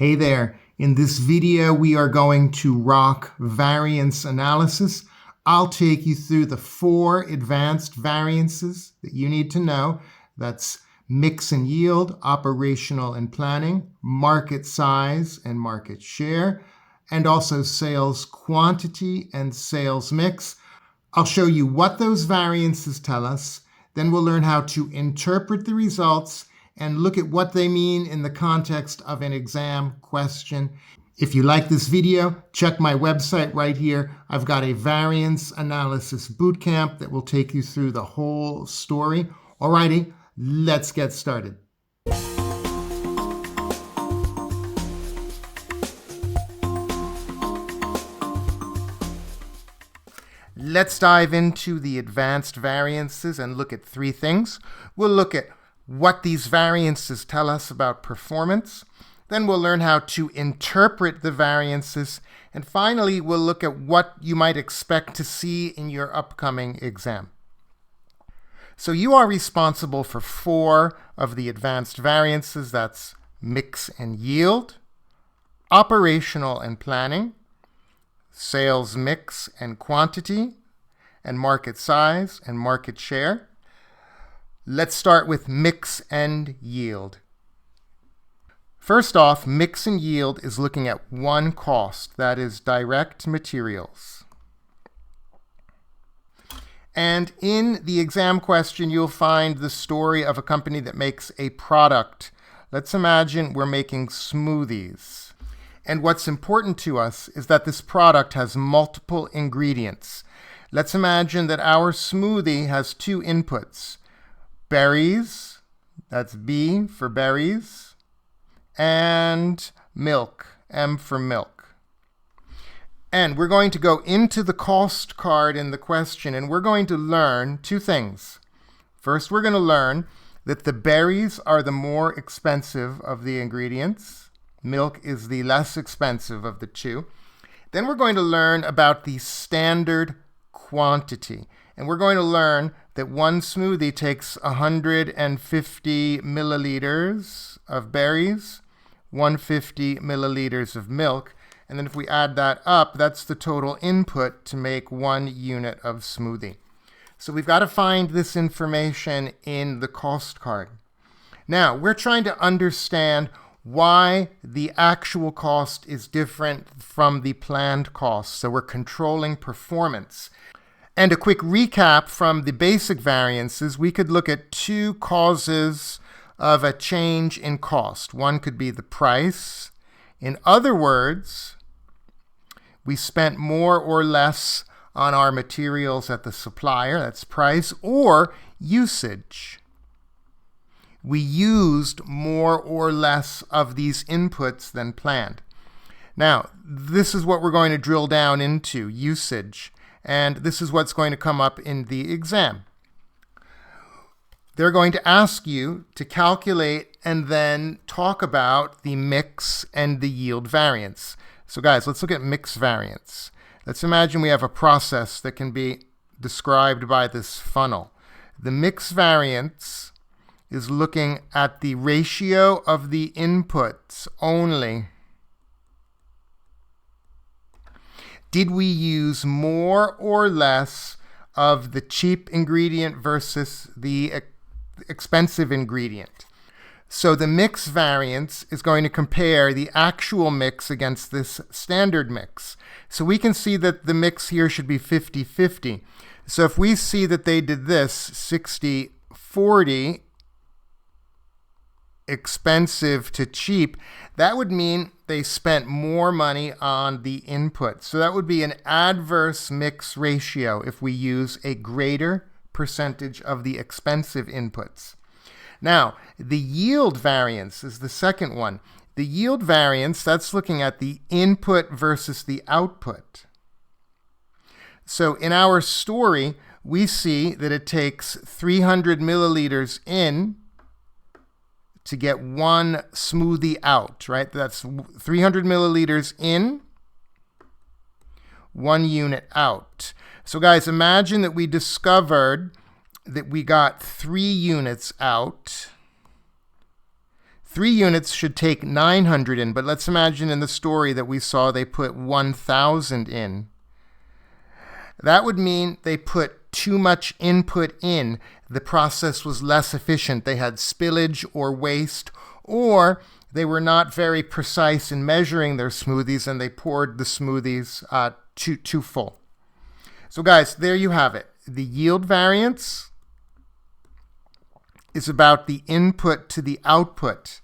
Hey there, in this video we are going to rock variance analysis. I'll take you through the 4 advanced variances that you need to know. That's mix and yield, operational and planning, market size and market share, and also sales quantity and sales mix. I'll show you what those variances tell us, then we'll learn how to interpret the results and look at what they mean in the context of an exam question. If you like this video, check my website right here. I've got a variance analysis bootcamp that will take you through the whole story. Alrighty, let's get started. Let's dive into the advanced variances and look at 3 things. We'll look at what these variances tell us about performance. Then we'll learn how to interpret the variances. And finally, we'll look at what you might expect to see in your upcoming exam. So you are responsible for 4 of the advanced variances. That's mix and yield, operational and planning, sales mix and quantity, and market size and market share. Let's start with mix and yield. First off, mix and yield is looking at one cost, that is direct materials. And in the exam question, you'll find the story of a company that makes a product. Let's imagine we're making smoothies. And what's important to us is that this product has multiple ingredients. Let's imagine that our smoothie has 2 inputs. Berries, that's B for berries, and milk, M for milk. And we're going to go into the cost card in the question, and we're going to learn 2 things. First, we're going to learn that the berries are the more expensive of the ingredients. Milk is the less expensive of the 2. Then we're going to learn about the standard quantity. And we're going to learn that one smoothie takes 150 milliliters of berries, 150 milliliters of milk, and then if we add that up, that's the total input to make 1 unit of smoothie. So we've got to find this information in the cost card. Now, we're trying to understand why the actual cost is different from the planned cost. So we're controlling performance. And a quick recap from the basic variances, we could look at 2 causes of a change in cost. One could be the price. In other words, we spent more or less on our materials at the supplier, that's price, or usage. We used more or less of these inputs than planned. Now, this is what we're going to drill down into, usage. And this is what's going to come up in the exam. They're going to ask you to calculate and then talk about the mix and the yield variance. So guys, let's look at mix variance. Let's imagine we have a process that can be described by this funnel. The mix variance is looking at the ratio of the inputs only. Did we use more or less of the cheap ingredient versus the expensive ingredient? So the mix variance is going to compare the actual mix against this standard mix. So we can see that the mix here should be 50-50. So if we see that they did this 60-40, expensive to cheap, that would mean they spent more money on the input. So that would be an adverse mix ratio if we use a greater percentage of the expensive inputs. Now, the yield variance is the second one. The yield variance, that's looking at the input versus the output. So in our story, we see that it takes 300 milliliters in to get 1 smoothie out, right? That's 300 milliliters in, 1 unit out. So guys, imagine that we discovered that we got 3 units out. 3 units should take 900 in, but let's imagine in the story that we saw they put 1,000 in. That would mean they put too much input in. The process was less efficient. They had spillage or waste, or they were not very precise in measuring their smoothies and they poured the smoothies too full. So guys, there you have it. The yield variance is about the input to the output.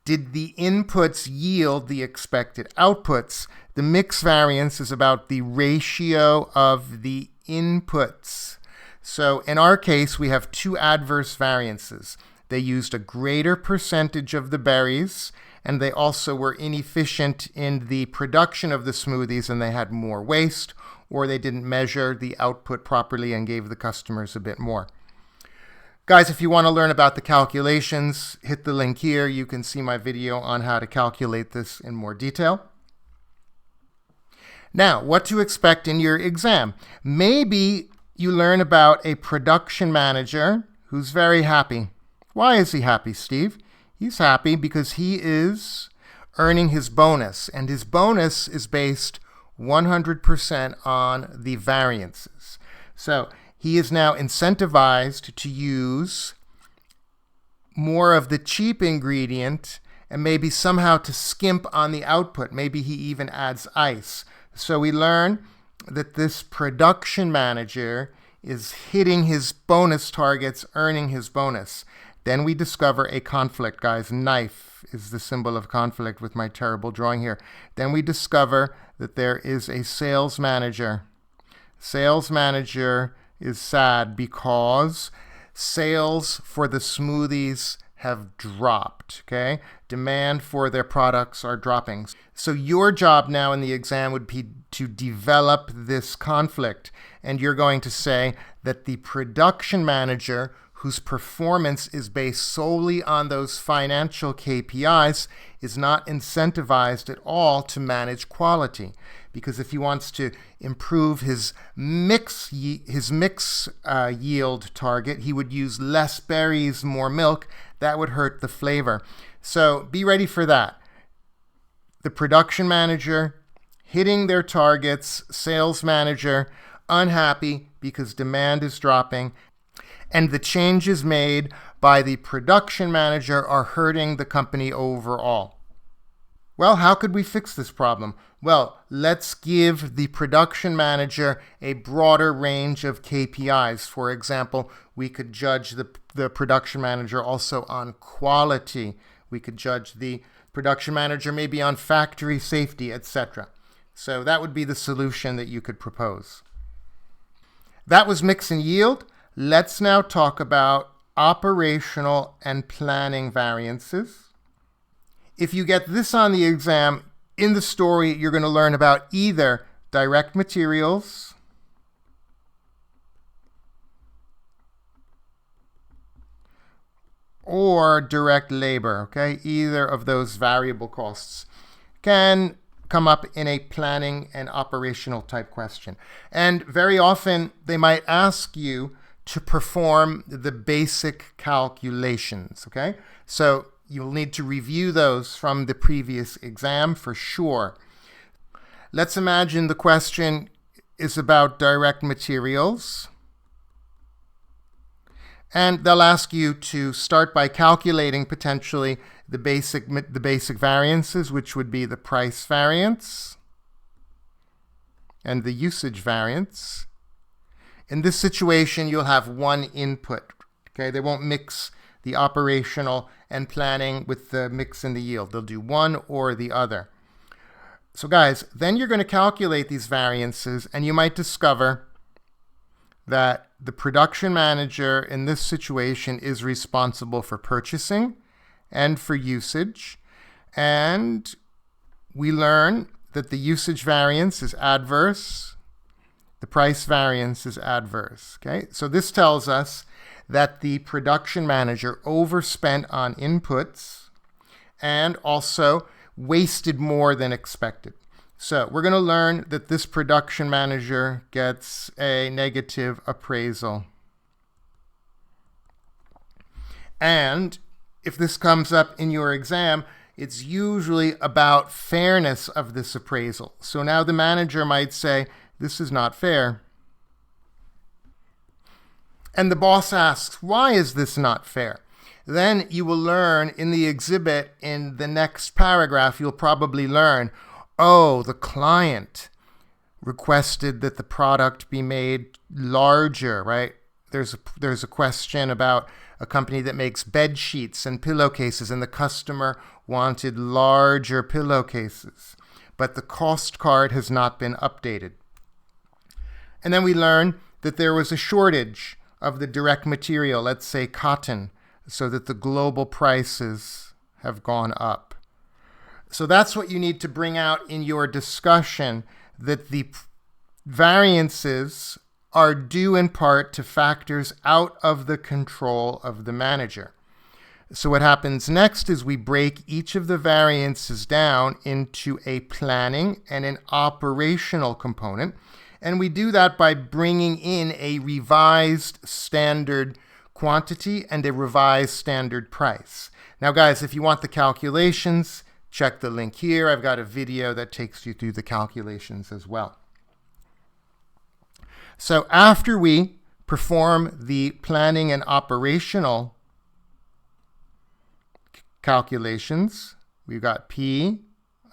Did the inputs yield the expected outputs? The mix variance is about the ratio of the inputs. So in our case, we have 2 adverse variances. They used a greater percentage of the berries, and they also were inefficient in the production of the smoothies, and they had more waste, or they didn't measure the output properly and gave the customers a bit more. Guys, if you want to learn about the calculations, hit the link here. You can see my video on how to calculate this in more detail. Now, what to expect in your exam. Maybe you learn about a production manager who's very happy. Why is he happy, Steve? He's happy because he is earning his bonus, and his bonus is based 100% on the variances. So he is now incentivized to use more of the cheap ingredient and maybe somehow to skimp on the output. Maybe he even adds ice. So we learn that this production manager is hitting his bonus targets, earning his bonus. Then we discover a conflict, guys. Knife is the symbol of conflict with my terrible drawing here. Then we discover that there is a sales manager. Sales manager is sad because sales for the smoothies have dropped, okay? Demand for their products are dropping. So your job now in the exam would be to develop this conflict, and you're going to say that the production manager whose performance is based solely on those financial KPIs is not incentivized at all to manage quality. Because if he wants to improve his mix yield target, he would use less berries, more milk. That would hurt the flavor. So be ready for that. The production manager hitting their targets, sales manager unhappy because demand is dropping, and the changes made by the production manager are hurting the company overall. Well, how could we fix this problem? Well, let's give the production manager a broader range of KPIs. For example, we could judge the production manager also on quality. We could judge the production manager maybe on factory safety, etc. So that would be the solution that you could propose. That was mix and yield. Let's now talk about operational and planning variances. If you get this on the exam, in the story, you're going to learn about either direct materials or direct labor, okay? Either of those variable costs can come up in a planning and operational type question. And very often, they might ask you to perform the basic calculations, okay? So you'll need to review those from the previous exam for sure. Let's imagine the question is about direct materials. And they'll ask you to start by calculating potentially the basic variances, which would be the price variance and the usage variance. In this situation, you'll have one input, okay? They won't mix the operational and planning with the mix and the yield. They'll do one or the other. So guys, then you're going to calculate these variances, and you might discover that the production manager in this situation is responsible for purchasing and for usage. And we learn that the usage variance is adverse. The price variance is adverse, okay? So this tells us that the production manager overspent on inputs and also wasted more than expected. So we're going to learn that this production manager gets a negative appraisal. And if this comes up in your exam, it's usually about fairness of this appraisal. So now the manager might say, this is not fair. And the boss asks, why is this not fair? Then you will learn in the exhibit, in the next paragraph, you'll probably learn, oh, the client requested that the product be made larger, right? There's a question about a company that makes bed sheets and pillowcases, and the customer wanted larger pillowcases, but the cost card has not been updated. And then we learn that there was a shortage of the direct material, let's say cotton, so that the global prices have gone up. So that's what you need to bring out in your discussion, that the variances are due in part to factors out of the control of the manager. So what happens next is we break each of the variances down into a planning and an operational component. And we do that by bringing in a revised standard quantity and a revised standard price. Now, guys, if you want the calculations, check the link here. I've got a video that takes you through the calculations as well. So after we perform the planning and operational calculations, we've got P,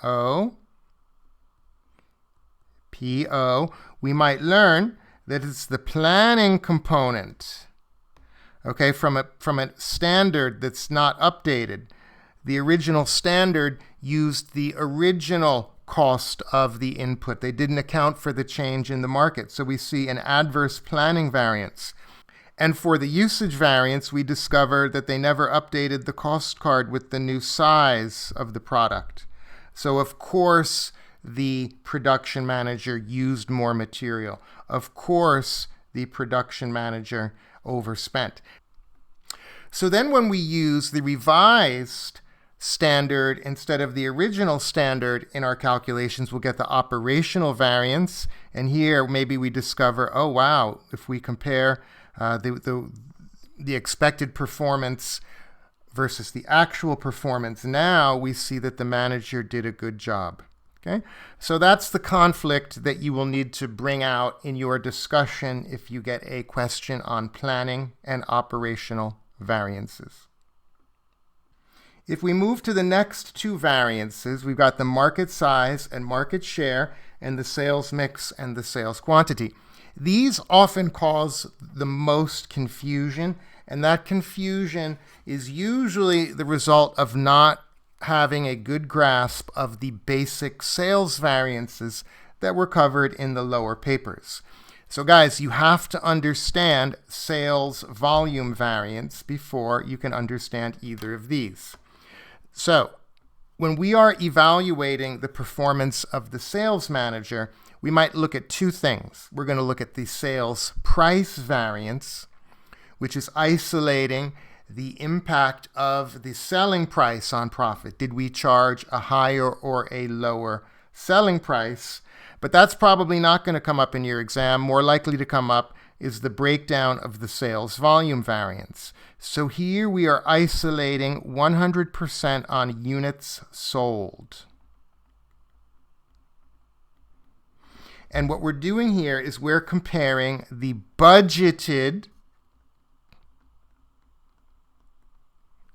O, we might learn that it's the planning component, okay, from a standard that's not updated. The original standard used the original cost of the input. They didn't account for the change in the market. So we see an adverse planning variance. And for the usage variance, we discover that they never updated the cost card with the new size of the product. So of course, the production manager used more material. Of course, the production manager overspent. So then when we use the revised standard instead of the original standard in our calculations, we'll get the operational variance. And here maybe we discover, oh wow, if we compare the expected performance versus the actual performance, now we see that the manager did a good job. Okay, so that's the conflict that you will need to bring out in your discussion if you get a question on planning and operational variances. If we move to the next two variances, we've got the market size and market share and the sales mix and the sales quantity. These often cause the most confusion, and that confusion is usually the result of not having a good grasp of the basic sales variances that were covered in the lower papers. So guys, you have to understand sales volume variance before you can understand either of these. So when we are evaluating the performance of the sales manager, we might look at two things. We're going to look at the sales price variance, which is isolating the impact of the selling price on profit. Did we charge a higher or a lower selling price? But that's probably not going to come up in your exam. More likely to come up is the breakdown of the sales volume variance. So here we are isolating 100% on units sold. And what we're doing here is we're comparing the budgeted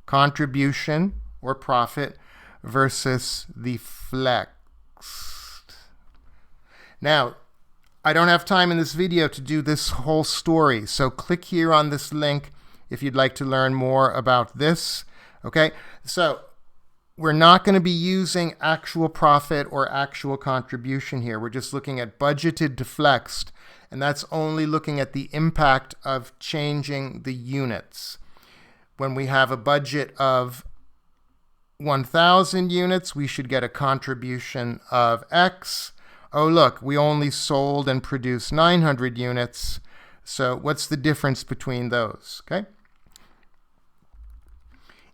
contribution or profit versus the flexed. Now, I don't have time in this video to do this whole story, so click here on this link if you'd like to learn more about this. Okay, so we're not going to be using actual profit or actual contribution here. We're just looking at budgeted to flexed, and that's only looking at the impact of changing the units. When we have a budget of 1,000 units, we should get a contribution of X. Oh, look, we only sold and produced 900 units. So what's the difference between those? Okay.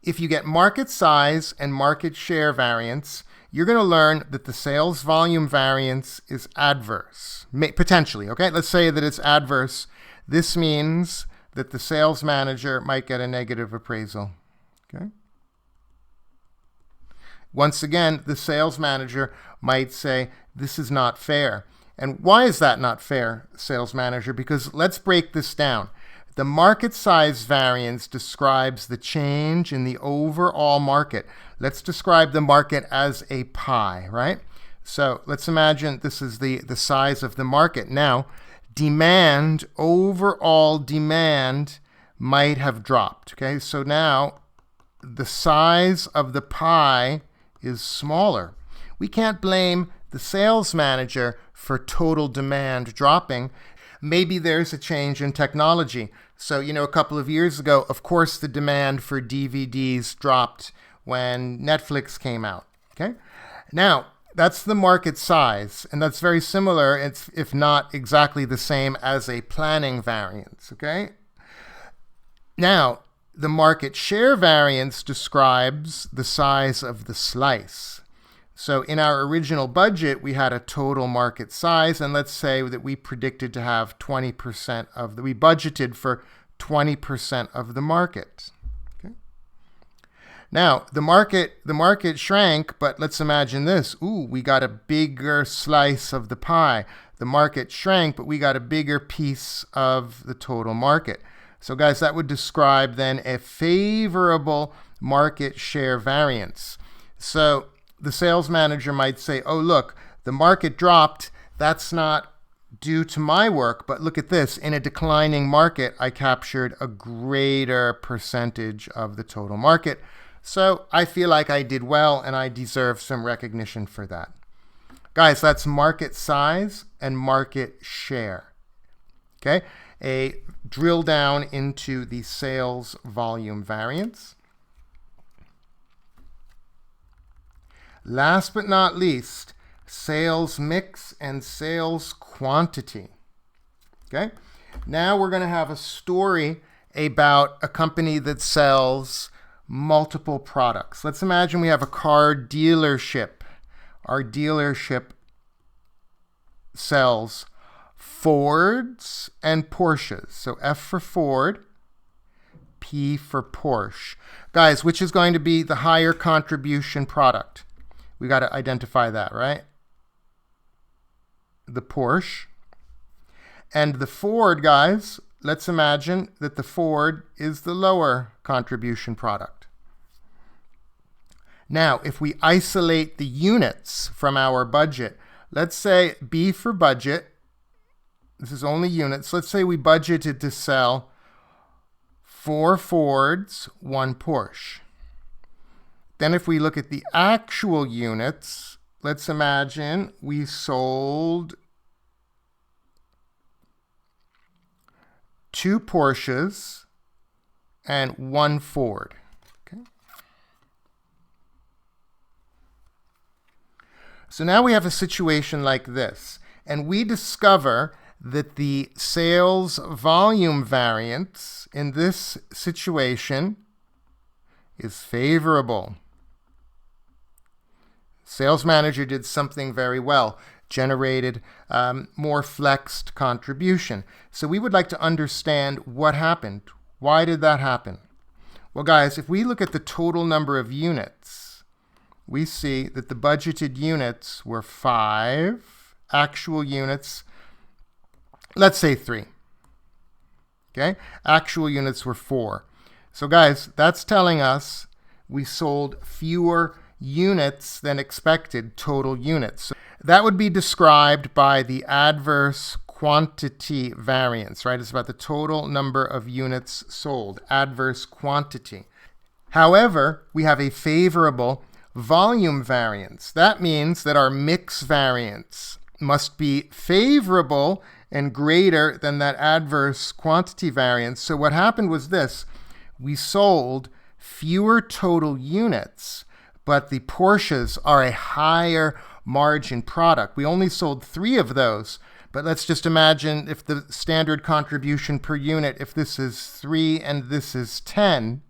If you get market size and market share variance, you're going to learn that the sales volume variance is adverse, potentially. Okay, let's say that it's adverse. This means that the sales manager might get a negative appraisal. Okay. once again, the sales manager might say, this is not fair. And why is that not fair, sales manager? Because let's break this down. The market size variance describes the change in the overall market. Let's describe the market as a pie, right? So let's imagine this is the size of the market. Now, demand, overall demand might have dropped, okay? So now the size of the pie is smaller. We can't blame the sales manager for total demand dropping. Maybe there's a change in technology. So, a couple of years ago, of course, the demand for DVDs dropped when Netflix came out, okay? Now, that's the market size, and that's very similar, if not exactly the same as a planning variance, okay? Now, the market share variance describes the size of the slice. So in our original budget, we had a total market size, and let's say that we predicted to have 20% of we budgeted for 20% of the market. Okay. Now, the market shrank, but let's imagine this. Ooh, we got a bigger slice of the pie. The market shrank, but we got a bigger piece of the total market. So guys, that would describe then a favorable market share variance. So the sales manager might say, oh, look, the market dropped. That's not due to my work, but look at this. In a declining market, I captured a greater percentage of the total market. So I feel like I did well, and I deserve some recognition for that. Guys, that's market size and market share. Okay, a drill down into the sales volume variance. Last but not least, sales mix and sales quantity. Okay, now we're going to have a story about a company that sells multiple products. Let's imagine we have a car dealership. Our dealership sells Fords and Porsches. So F for Ford, P for Porsche. Guys, which is going to be the higher contribution product? We got to identify that, right? The Porsche. And the Ford, guys, let's imagine that the Ford is the lower contribution product. Now, if we isolate the units from our budget, let's say B for budget, this is only units. Let's say we budgeted to sell 4 Fords, 1 Porsche. Then if we look at the actual units, let's imagine we sold 2 Porsches and 1 Ford. Okay. So now we have a situation like this, and we discover that the sales volume variance in this situation is favorable. Sales manager did something very well, generated more flexed contribution. So we would like to understand what happened. Why did that happen? Well, guys, if we look at the total number of units, we see that the budgeted units were 5, actual units, let's say 3. Okay, actual units were 4. So guys, that's telling us we sold fewer units than expected, total units. So that would be described by the adverse quantity variance, right? It's about the total number of units sold, adverse quantity. However, we have a favorable volume variance. That means that our mix variance must be favorable and greater than that adverse quantity variance. So what happened was this. We sold fewer total units, but the Porsches are a higher margin product. We only sold 3 of those, but let's just imagine if the standard contribution per unit, if this is 3 and this is 10,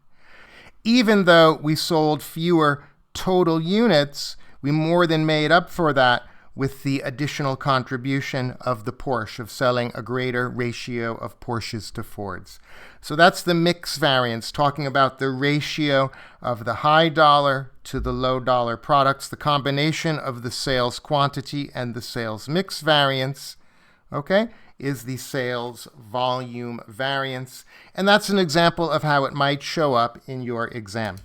even though we sold fewer total units, we more than made up for that with the additional contribution of the Porsche, of selling a greater ratio of Porsches to Fords. So that's the mix variance, talking about the ratio of the high dollar to the low dollar products, the combination of the sales quantity and the sales mix variance, okay, is the sales volume variance. And that's an example of how it might show up in your exam.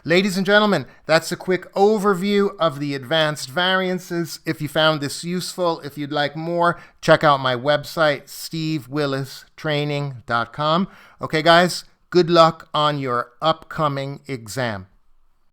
Ladies and gentlemen, that's a quick overview of the advanced variances. If you found this useful, if you'd like more, check out my website, stevewillistraining.com. Okay, guys, good luck on your upcoming exam.